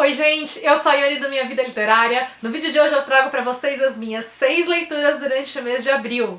Oi gente, eu sou a Ione do Minha Vida Literária. No vídeo de hoje eu trago pra vocês as minhas 6 leituras durante o mês de abril.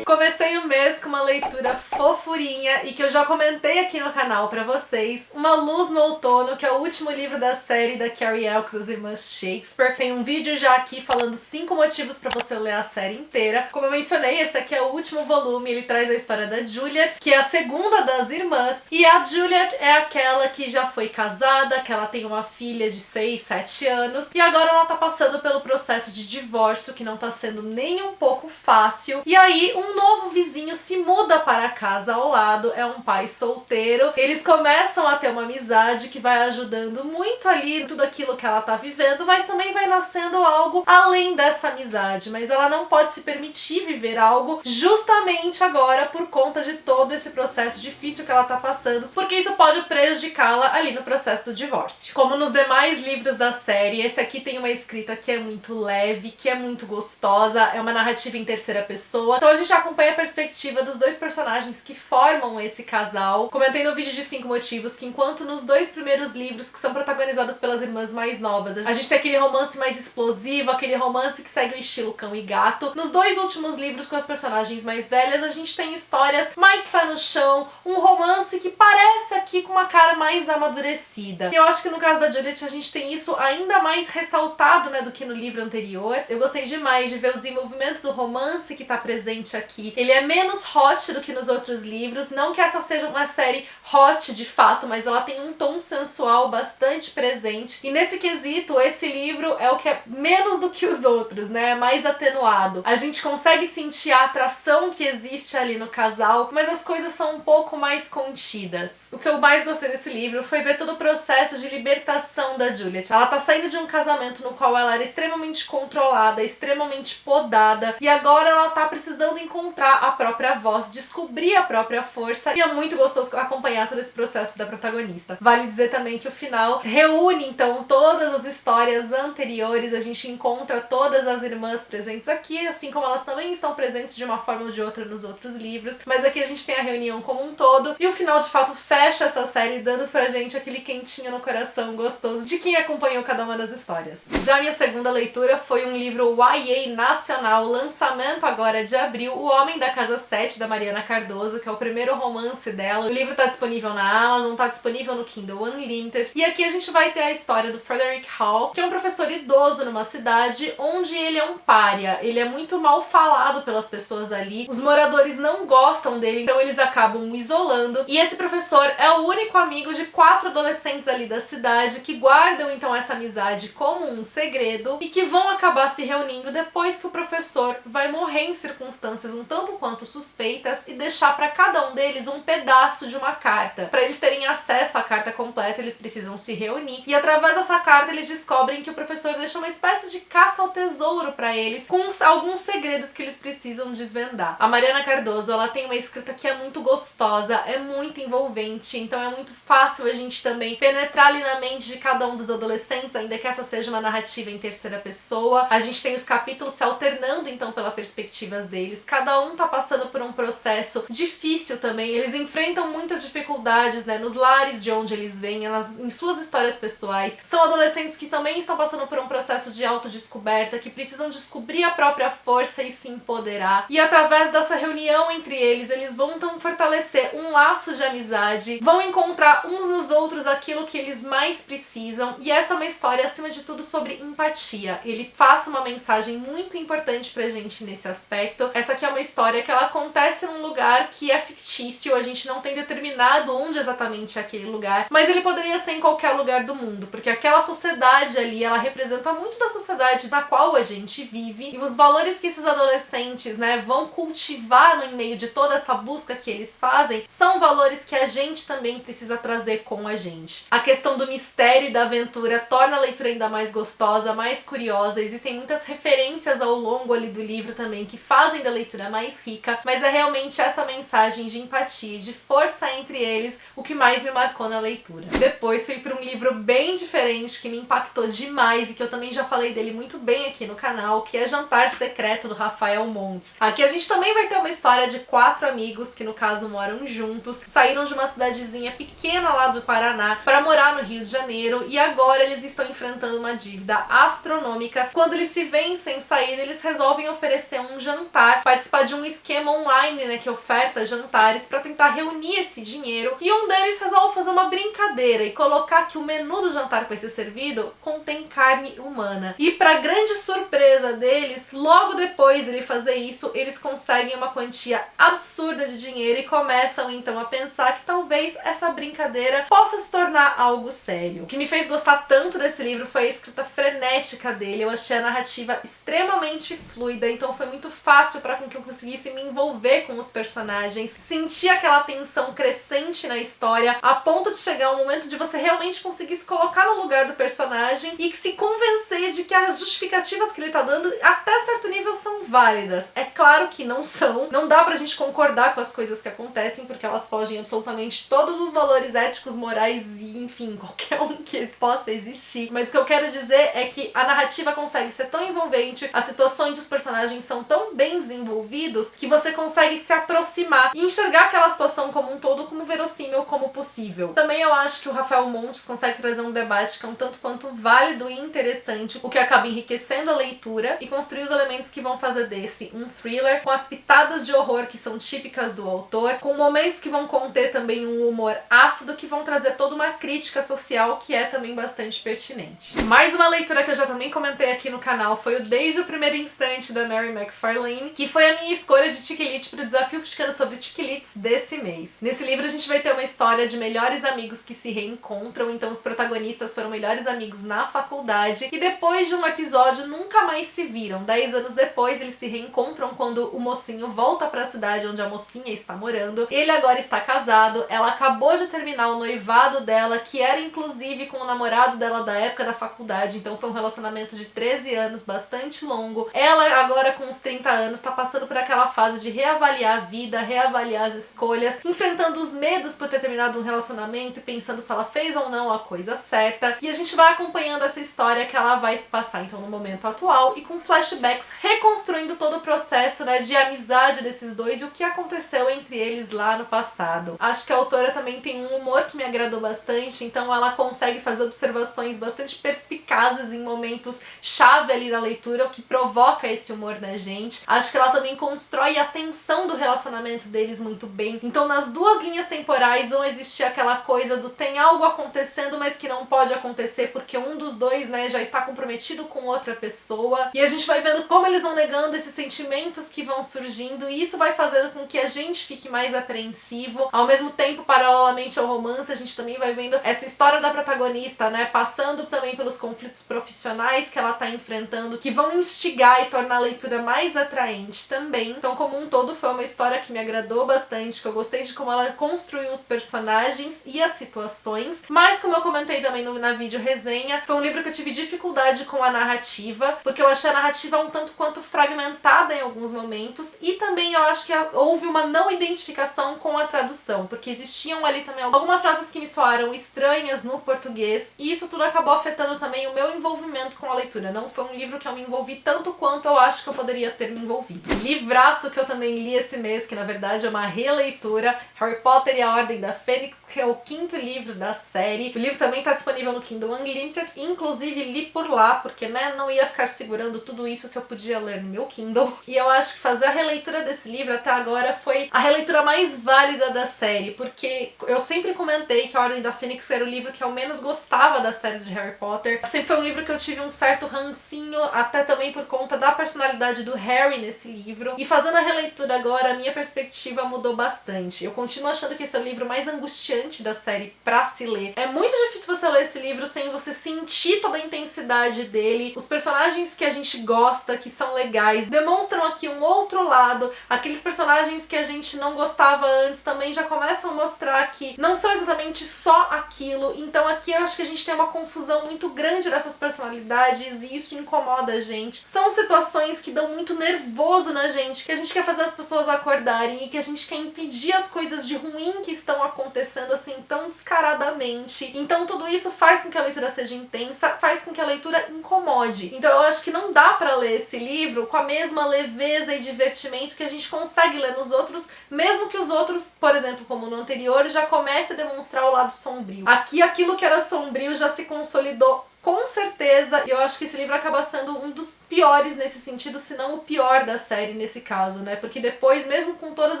Comecei o mês com uma leitura fofurinha e que eu já comentei aqui no canal pra vocês, Uma Luz no Outono, que é o último livro da série da Carrie Elkes, das Irmãs Shakespeare. Tem um vídeo já aqui falando 5 motivos pra você ler a série inteira. Como eu mencionei, esse aqui é o último volume, ele traz a história da Juliet, que é a segunda das irmãs, e a Juliet é aquela que já foi casada, que ela tem uma filha de 6, 7 anos, e agora ela tá passando pelo processo de divórcio, que não tá sendo nem um pouco fácil, e aí um novo vizinho se muda para a casa ao lado, é um pai solteiro. Eles começam a ter uma amizade que vai ajudando muito ali tudo aquilo que ela tá vivendo, mas também vai nascendo algo além dessa amizade, mas ela não pode se permitir viver algo justamente agora por conta de todo esse processo difícil que ela tá passando, porque isso pode prejudicá-la ali no processo do divórcio. Como nos demais livros da série, esse aqui tem uma escrita que é muito leve, que é muito gostosa, é uma narrativa em terceira pessoa, então a gente acompanha a perspectiva dos dois personagens que formam esse casal. Comentei no vídeo de 5 motivos que enquanto nos 2 primeiros livros, que são protagonizados pelas irmãs mais novas, a gente tem aquele romance mais explosivo, aquele romance que segue o estilo cão e gato. Nos 2 últimos livros com as personagens mais velhas, a gente tem histórias mais pé no chão, um romance que parece aqui com uma cara mais amadurecida. E eu acho que no caso da Juliet a gente tem isso ainda mais ressaltado, né, do que no livro anterior. Eu gostei demais de ver o desenvolvimento do romance que tá presente aqui. Ele é menos hot do que nos outros livros, não que essa seja uma série hot de fato, mas ela tem um tom sensual bastante presente, e nesse quesito esse livro é o que é menos do que os outros, né, é mais atenuado. A gente consegue sentir a atração que existe ali no casal, mas as coisas são um pouco mais contidas. O que eu mais gostei desse livro foi ver todo o processo de libertação da Juliet. Ela tá saindo de um casamento no qual ela era extremamente controlada, extremamente podada, e agora ela tá precisando encontrar a própria voz, descobrir a própria força, e é muito gostoso acompanhar todo esse processo da protagonista. Vale dizer também que o final reúne então todas as histórias anteriores, a gente encontra todas as irmãs presentes aqui, assim como elas também estão presentes de uma forma ou de outra nos outros livros, mas aqui a gente tem a reunião como um todo, e o final de fato fecha essa série dando pra gente aquele quentinho no coração gostoso de quem acompanhou cada uma das histórias. Já minha segunda leitura foi um livro YA nacional, lançamento agora de abril, O Homem da Casa 7, da Mariana Cardoso, que é o primeiro romance dela. O livro tá disponível na Amazon, tá disponível no Kindle Unlimited, e aqui a gente vai ter a história do Frederick Hall, que é um professor idoso numa cidade onde ele é um pária, ele é muito mal falado pelas pessoas ali, os moradores não gostam dele, então eles acabam o isolando, e esse professor é o único amigo de 4 adolescentes ali da cidade que guardam então essa amizade como um segredo e que vão acabar se reunindo depois que o professor vai morrer em circunstâncias um tanto quanto suspeitas e deixar para cada um deles um pedaço de uma carta. Para eles terem acesso à carta completa, eles precisam se reunir, e através dessa carta eles descobrem que o professor deixa uma espécie de caça ao tesouro para eles, com alguns segredos que eles precisam desvendar. A Mariana Cardoso, ela tem uma escrita que é muito gostosa, é muito envolvente, então é muito fácil a gente também penetrar ali na mente de cada um dos adolescentes, ainda que essa seja uma narrativa em terceira pessoa. A gente tem os capítulos se alternando então pelas perspectivas deles, cada um tá passando por um processo difícil também, eles enfrentam muitas dificuldades, né, nos lares de onde eles vêm, em suas histórias pessoais. São adolescentes que também estão passando por um processo de autodescoberta, que precisam descobrir a própria força e se empoderar, e através dessa reunião entre eles, eles vão então fortalecer um laço de amizade, vão encontrar uns nos outros aquilo que eles mais precisam, e essa é uma história acima de tudo sobre empatia. Ele passa uma mensagem muito importante pra gente nesse aspecto. Essa aqui é uma história que ela acontece num lugar que é fictício, a gente não tem determinado onde exatamente é aquele lugar, mas ele poderia ser em qualquer lugar do mundo, porque aquela sociedade ali, ela representa muito da sociedade na qual a gente vive, e os valores que esses adolescentes, né, vão cultivar no meio de toda essa busca que eles fazem, são valores que a gente também precisa trazer com a gente. A questão do mistério e da aventura torna a leitura ainda mais gostosa, mais curiosa, existem muitas referências ao longo ali do livro também que fazem da leitura mais mais rica, mas é realmente essa mensagem de empatia e de força entre eles o que mais me marcou na leitura. Depois fui para um livro bem diferente que me impactou demais e que eu também já falei dele muito bem aqui no canal, que é Jantar Secreto, do Rafael Montes. Aqui a gente também vai ter uma história de 4 amigos que no caso moram juntos, saíram de uma cidadezinha pequena lá do Paraná para morar no Rio de Janeiro e agora eles estão enfrentando uma dívida astronômica. Quando eles se veem sem saída, eles resolvem oferecer um jantar, participar de um esquema online, né, que oferta jantares para tentar reunir esse dinheiro, e um deles resolve fazer uma brincadeira e colocar que o menu do jantar que vai ser servido contém carne humana. E para grande surpresa deles, logo depois dele fazer isso, eles conseguem uma quantia absurda de dinheiro e começam então a pensar que talvez essa brincadeira possa se tornar algo sério. O que me fez gostar tanto desse livro foi a escrita frenética dele. Eu achei a narrativa extremamente fluida, então foi muito fácil para que eu conseguisse me envolver com os personagens, sentir aquela tensão crescente na história, a ponto de chegar um momento de você realmente conseguir se colocar no lugar do personagem e se convencer de que as justificativas que ele tá dando até certo nível são válidas. É claro que não são, não dá pra gente concordar com as coisas que acontecem porque elas fogem absolutamente todos os valores éticos, morais e enfim, qualquer um que possa existir. Mas o que eu quero dizer é que a narrativa consegue ser tão envolvente, as situações dos personagens são tão bem desenvolvidos que você consegue se aproximar e enxergar aquela situação como um todo como verossímil, como possível. Também eu acho que o Rafael Montes consegue trazer um debate que é um tanto quanto válido e interessante, o que acaba enriquecendo a leitura e construir os elementos que vão fazer desse um thriller com as pitadas de horror que são típicas do autor, com momentos que vão conter também um humor ácido que vão trazer toda uma crítica social que é também bastante pertinente. Mais uma leitura que eu já também comentei aqui no canal foi o Desde o Primeiro Instante, da Mary McFarlane, que foi a minha escolha de Chick-Lit para o desafio Criticando sobre Chick-Lits desse mês. Nesse livro a gente vai ter uma história de melhores amigos que se reencontram, então os protagonistas foram melhores amigos na faculdade e depois de um episódio nunca mais se viram. 10 anos depois eles se reencontram quando o mocinho volta para a cidade onde a mocinha está morando. Ele agora está casado, ela acabou de terminar o noivado dela, que era inclusive com o namorado dela da época da faculdade, então foi um relacionamento de 13 anos, bastante longo. Ela agora com uns 30 anos está passando por aquela fase de reavaliar a vida, reavaliar as escolhas, enfrentando os medos por ter terminado um relacionamento e pensando se ela fez ou não a coisa certa. E a gente vai acompanhando essa história que ela vai se passar então no momento atual e com flashbacks reconstruindo todo o processo, né, de amizade desses dois e o que aconteceu entre eles lá no passado. Acho que a autora também tem um humor que me agradou bastante, então ela consegue fazer observações bastante perspicazes em momentos chave ali na leitura, o que provoca esse humor na gente. Acho que ela também constrói a tensão do relacionamento deles muito bem. Então nas duas linhas temporais vão existir aquela coisa do tem algo acontecendo, mas que não pode acontecer porque um dos dois, né, já está comprometido com outra pessoa. E a gente vai vendo como eles vão negando esses sentimentos que vão surgindo e isso vai fazendo com que a gente fique mais apreensivo. Ao mesmo tempo, paralelamente ao romance, a gente também vai vendo essa história da protagonista, né, passando também pelos conflitos profissionais que ela tá enfrentando, que vão instigar e tornar a leitura mais atraente também. Então, como um todo, foi uma história que me agradou bastante, que eu gostei de como ela construiu os personagens e as situações, mas como eu comentei também na vídeo resenha, foi um livro que eu tive dificuldade com a narrativa, porque eu achei a narrativa um tanto quanto fragmentada em alguns momentos e também eu acho que houve uma não identificação com a tradução, porque existiam ali também algumas frases que me soaram estranhas no português e isso tudo acabou afetando também o meu envolvimento com a leitura. Não foi um livro que eu me envolvi tanto quanto eu acho que eu poderia ter me envolvido. Livraço que eu também li esse mês, que na verdade é uma releitura, Harry Potter e a Ordem da Fênix, que é o 5º livro da série. O livro também está disponível no Kindle Unlimited, inclusive li por lá, porque né, não ia ficar segurando tudo isso se eu podia ler no meu Kindle. E eu acho que fazer a releitura desse livro até agora foi a releitura mais válida da série, porque eu sempre comentei que a Ordem da Fênix era o livro que eu menos gostava da série de Harry Potter. Sempre foi um livro que eu tive um certo rancinho, até também por conta da personalidade do Harry nesse livro. E fazendo a releitura agora, a minha perspectiva mudou bastante. Eu continuo achando que esse é o livro mais angustiante da série pra se ler. É muito difícil você ler esse livro sem você sentir toda a intensidade dele. Os personagens que a gente gosta, que são legais, demonstram aqui um outro lado. Aqueles personagens que a gente não gostava antes também já começam a mostrar que não são exatamente só aquilo. Então aqui eu acho que a gente tem uma confusão muito grande dessas personalidades e isso incomoda a gente. São situações que dão muito nervoso na gente que a gente quer fazer as pessoas acordarem e que a gente quer impedir as coisas de ruim que estão acontecendo assim tão descaradamente. Então tudo isso faz com que a leitura seja intensa, faz com que a leitura incomode. Então eu acho que não dá pra ler esse livro com a mesma leveza e divertimento que a gente consegue ler nos outros, mesmo que os outros, por exemplo, como no anterior, já comece a demonstrar o lado sombrio. Aqui aquilo que era sombrio já se consolidou com certeza, e eu acho que esse livro acaba sendo um dos piores nesse sentido, se não o pior da série nesse caso, né? Porque depois, mesmo com todas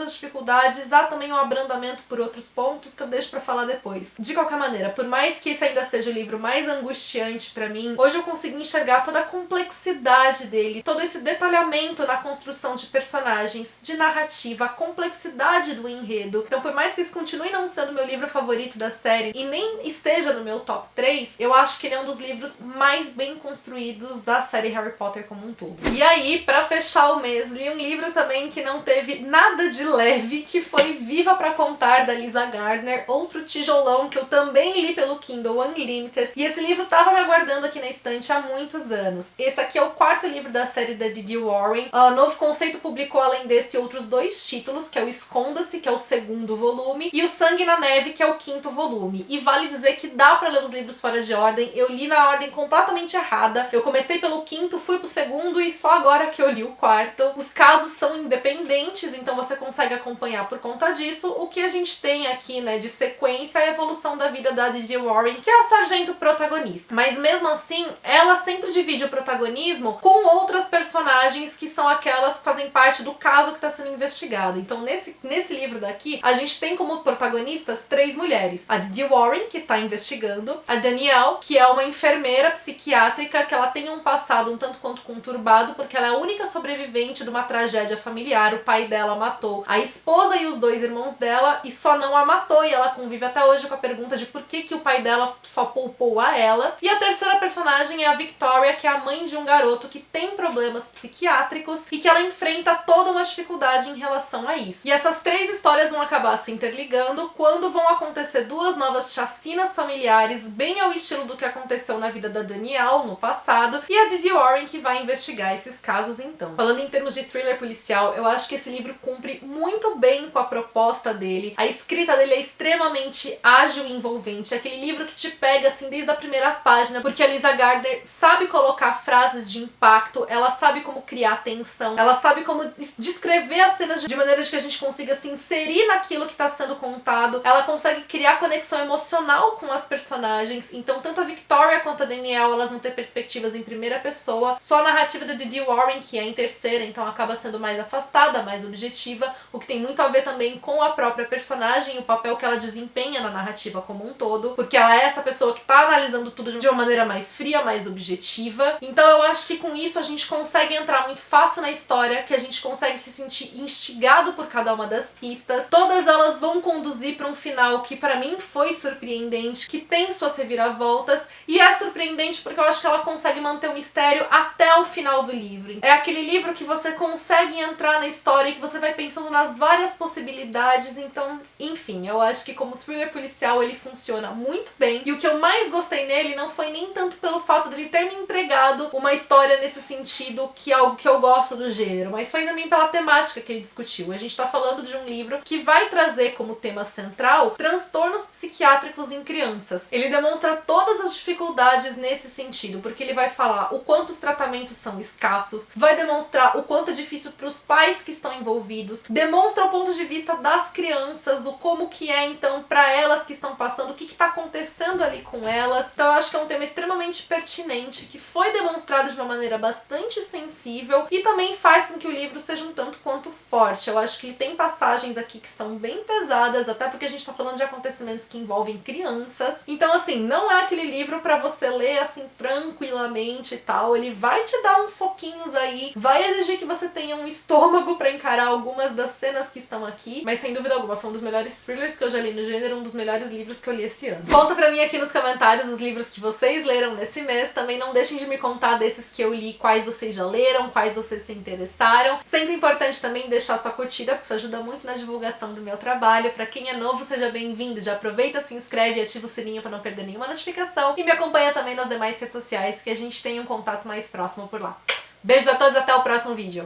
as dificuldades, há também um abrandamento por outros pontos que eu deixo pra falar depois. De qualquer maneira, por mais que esse ainda seja o livro mais angustiante pra mim, hoje eu consegui enxergar toda a complexidade dele, todo esse detalhamento na construção de personagens, de narrativa, a complexidade do enredo. Então, por mais que esse continue não sendo meu livro favorito da série e nem esteja no meu top 3, eu acho que ele é um dos livros mais bem construídos da série Harry Potter como um todo. E aí, pra fechar o mês, li um livro também que não teve nada de leve, que foi Viva pra Contar, da Lisa Gardner, outro tijolão que eu também li pelo Kindle Unlimited, e esse livro tava me aguardando aqui na estante há muitos anos. Esse aqui é o 4º livro da série da D.D. Warren. Novo Conceito publicou, além desse, outros 2 títulos, que é o Esconda-se, que é o 2º volume, e o Sangue na Neve, que é o 5º volume. E vale dizer que dá pra ler os livros fora de ordem. Eu li na ordem completamente errada. Eu comecei pelo 5º, fui pro 2º e só agora que eu li o 4º. Os casos são independentes, então você consegue acompanhar por conta disso. O que a gente tem aqui, né, de sequência é a evolução da vida da D.D. Warren, que é a sargento protagonista. Mas mesmo assim, ela sempre divide o protagonismo com outras personagens que são aquelas que fazem parte do caso que está sendo investigado. Então nesse livro daqui, a gente tem como protagonistas 3 mulheres. A D.D. Warren, que está investigando, a Danielle, que é uma enfermeira psiquiátrica, que ela tem um passado um tanto quanto conturbado, porque ela é a única sobrevivente de uma tragédia familiar. O pai dela matou a esposa e os 2 irmãos dela, e só não a matou, e ela convive até hoje com a pergunta de por que o pai dela só poupou a ela. E a terceira personagem é a Victoria, que é a mãe de um garoto que tem problemas psiquiátricos e que ela enfrenta toda uma dificuldade em relação a isso. E essas 3 histórias vão acabar se interligando quando vão acontecer 2 novas chacinas familiares, bem ao estilo do que aconteceu na vida da Danielle no passado, e a D.D. Warren que vai investigar esses casos então. Falando em termos de thriller policial, eu acho que esse livro cumpre muito bem com a proposta dele. A escrita dele é extremamente ágil e envolvente. É aquele livro que te pega assim desde a primeira página, porque a Lisa Gardner sabe colocar frases de impacto, ela sabe como criar tensão, ela sabe como descrever as cenas de maneira de que a gente consiga se inserir naquilo que está sendo contado. Ela consegue criar conexão emocional com as personagens. Então tanto a Victoria quanto a Danielle, elas vão ter perspectivas em primeira pessoa. Só a narrativa da D.D. Warren, que é em terceira, então acaba sendo mais afastada, mais objetiva, o que tem muito a ver também com a própria personagem e o papel que ela desempenha na narrativa como um todo, porque ela é essa pessoa que tá analisando tudo de uma maneira mais fria, mais objetiva. Então eu acho que com isso a gente consegue entrar muito fácil na história, que a gente consegue se sentir instigado por cada uma das pistas. Todas elas vão conduzir para um final que pra mim foi surpreendente, que tem suas reviravoltas, e é surpreendente porque eu acho que ela consegue manter o mistério até o final do livro. É aquele livro que você consegue entrar na história e que você vai pensando nas várias possibilidades. Então, enfim, eu acho que como thriller policial ele funciona muito bem, e o que eu mais gostei nele não foi nem tanto pelo fato dele ter me entregado uma história nesse sentido, que é algo que eu gosto do gênero, mas foi também pela temática que ele discutiu. A gente tá falando de um livro que vai trazer como tema central transtornos psiquiátricos em crianças. Ele demonstra todas as dificuldades nesse sentido, porque ele vai falar o quanto os tratamentos são escassos, vai demonstrar o quanto é difícil para os pais que estão envolvidos, demonstra o ponto de vista das crianças, o como que é então para elas que estão passando, o que está acontecendo ali com elas. Então eu acho que é um tema extremamente pertinente, que foi demonstrado de uma maneira bastante sensível e também faz com que o livro seja um tanto quanto forte. Eu acho que ele tem passagens aqui que são bem pesadas, até porque a gente tá falando de acontecimentos que envolvem crianças. Então assim, não é aquele livro pra você ler assim tranquilamente e tal. Ele vai te dar uns soquinhos aí, vai exigir que você tenha um estômago pra encarar algumas das cenas que estão aqui, mas sem dúvida alguma foi um dos melhores thrillers que eu já li no gênero, um dos melhores livros que eu li esse ano. Conta pra mim aqui nos comentários os livros que vocês leram nesse mês. Também não deixem de me contar desses que eu li, quais vocês já leram, quais vocês se interessaram. Sempre importante também deixar sua curtida, porque isso ajuda muito na divulgação do meu trabalho. Pra quem é novo, seja bem-vindo. Já aproveita, se inscreve e ativa o sininho pra não perder nenhuma notificação. E me acompanha também nas demais redes sociais, que a gente tem um contato mais próximo por lá. Beijos a todos, até o próximo vídeo.